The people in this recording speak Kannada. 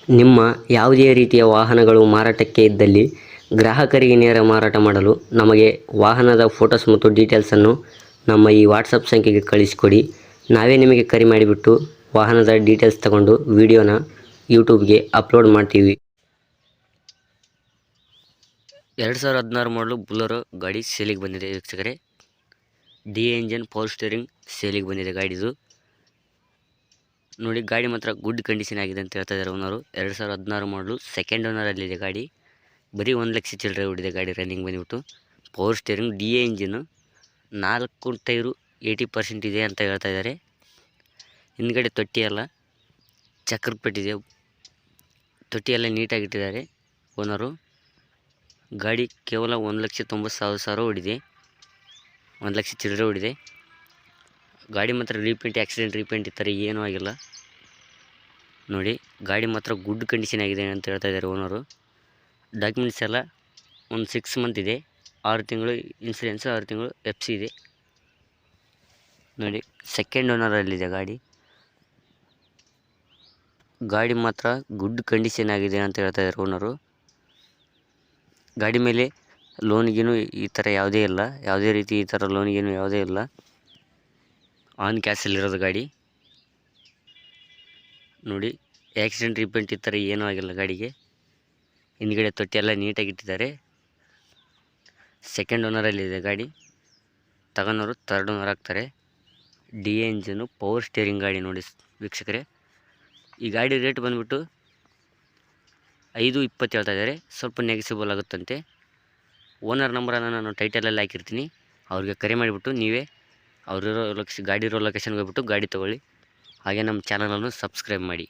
ನಿಮ್ಮ ಯಾವುದೇ ರೀತಿಯ ವಾಹನಗಳು ಮಾರಾಟಕ್ಕೆ ಇದ್ದಲ್ಲಿ ಗ್ರಾಹಕರಿಗೆ ನೇರ ಮಾರಾಟ ಮಾಡಲು ನಮಗೆ ವಾಹನದ ಫೋಟೋಸ್ ಮತ್ತು ಡೀಟೇಲ್ಸನ್ನು ನಮ್ಮ ಈ ವಾಟ್ಸಪ್ ಸಂಖ್ಯೆಗೆ ಕಳಿಸಿಕೊಡಿ. ನಾವೇ ನಿಮಗೆ ಕರೆ ಮಾಡಿಬಿಟ್ಟು ವಾಹನದ ಡೀಟೇಲ್ಸ್ ತಗೊಂಡು ವಿಡಿಯೋನ ಯೂಟ್ಯೂಬ್ಗೆ ಅಪ್ಲೋಡ್ ಮಾಡ್ತೀವಿ. 2016 ಮಾಡಲು ಬುಲರೋ ಗಾಡಿ ಸೇಲಿಗೆ ಬಂದಿದೆ ವೀಕ್ಷಕರೇ. ಡಿ ಎಂಜಿನ್ ಪವರ್ ಸ್ಟೀರಿಂಗ್ ಸೇಲಿಗೆ ಬಂದಿದೆ ಗಾಡಿದು. ನೋಡಿ, ಗಾಡಿ ಮಾತ್ರ ಗುಡ್ ಕಂಡೀಷನ್ ಆಗಿದೆ ಅಂತ ಹೇಳ್ತಾ ಇದ್ದಾರೆ ಓನರು. 2016 ಮಾಡಲು ಸೆಕೆಂಡ್ ಓನರಲ್ಲಿದೆ ಗಾಡಿ. ಬರೀ 1 ಲಕ್ಷ ಚಿಲ್ಲರೆ ಹೊಡಿದೆ ಗಾಡಿ ರನ್ನಿಂಗ್ ಬಂದುಬಿಟ್ಟು. Power steering, D A engine, 4 tyre 80% ಇದೆ ಅಂತ ಹೇಳ್ತಾ ಇದ್ದಾರೆ. ಹಿಂದ್ಗಡೆ ತೊಟ್ಟಿ ಎಲ್ಲ ಚಕ್ರಪಟ್ಟಿದೆ, ತೊಟ್ಟಿ ಎಲ್ಲ ನೀಟಾಗಿಟ್ಟಿದ್ದಾರೆ ಓನರು. ಗಾಡಿ ಕೇವಲ 1,90,000 ಹೊಡಿದೆ, 1 ಲಕ್ಷ ಚಿಲ್ಲರೆ ಹೊಡಿದೆ. ಗಾಡಿ ಮಾತ್ರ ರೀಪೇಂಟ್, ಆಕ್ಸಿಡೆಂಟ್ ರೀಪೇಂಟ್ ಈ ಥರ ಏನೂ ಆಗಿಲ್ಲ. ನೋಡಿ, ಗಾಡಿ ಮಾತ್ರ ಗುಡ್ ಕಂಡೀಷನ್ ಆಗಿದೆ ಅಂತ ಹೇಳ್ತಾ ಇದ್ದಾರೆ ಓನರು. ಡಾಕ್ಯುಮೆಂಟ್ಸ್ ಎಲ್ಲ ಒಂದು 6 ಮಂತ್ ಇದೆ, 6 ತಿಂಗಳು ಇನ್ಸೂರೆನ್ಸು, 6 ತಿಂಗಳು FC ಇದೆ. ನೋಡಿ, ಸೆಕೆಂಡ್ ಓನರಲ್ಲಿದೆ ಗಾಡಿ. ಗಾಡಿ ಮಾತ್ರ ಗುಡ್ ಕಂಡೀಷನ್ ಆಗಿದೆ ಅಂತ ಹೇಳ್ತಾ ಇದ್ದಾರೆ ಓನರು. ಗಾಡಿ ಮೇಲೆ ಲೋನ್ಗೇನು ಈ ಥರ ಯಾವುದೇ ಇಲ್ಲ, ಯಾವುದೇ ರೀತಿ ಈ ಥರ ಲೋನ್ಗೇನು ಯಾವುದೇ ಇಲ್ಲ. ಆನ್ ಕ್ಯಾಶಲ್ಲಿರೋದು ಗಾಡಿ. ನೋಡಿ, ಆಕ್ಸಿಡೆಂಟ್ ರಿಪೇಂಟ್ ಈ ಥರ ಏನೂ ಆಗಿಲ್ಲ ಗಾಡಿಗೆ. ಹಿಂದ್ಗಡೆ ತೊಟ್ಟಿ ಎಲ್ಲ ನೀಟಾಗಿಟ್ಟಿದ್ದಾರೆ. ಸೆಕೆಂಡ್ ಓನರಲ್ಲಿದೆ ಗಾಡಿ. ತಗೊಳೋರು ಥರ್ಡ್ ಓನರ್ ಆಗ್ತಾರೆ. ಡಿ ಎಂಜಿನು, ಪವರ್ ಸ್ಟೇರಿಂಗ್ ಗಾಡಿ ನೋಡಿ ವೀಕ್ಷಕರೇ. ಈ ಗಾಡಿ ರೇಟ್ ಬಂದುಬಿಟ್ಟು 5,20 ಹೇಳ್ತಾ ಇದ್ದಾರೆ. ಸ್ವಲ್ಪ ನೆಗೆಸಿಬಲ್ ಆಗುತ್ತಂತೆ. ಓನರ್ ನಂಬರನ್ನು ನಾನು ಟೈಟಲಲ್ಲಿ ಹಾಕಿರ್ತೀನಿ, ಅವ್ರಿಗೆ ಕರೆ ಮಾಡಿಬಿಟ್ಟು ನೀವೇ ಅವರಿರೋ ಗಾಡಿ ಇರೋ ಲೊಕೇಶನ್ಗೆ ಹೋಗ್ಬಿಟ್ಟು ಗಾಡಿ ತೊಗೊಳ್ಳಿ. ಹಾಗೆ ನಮ್ಮ ಚಾನಲನ್ನು ಸಬ್ಸ್ಕ್ರೈಬ್ ಮಾಡಿ.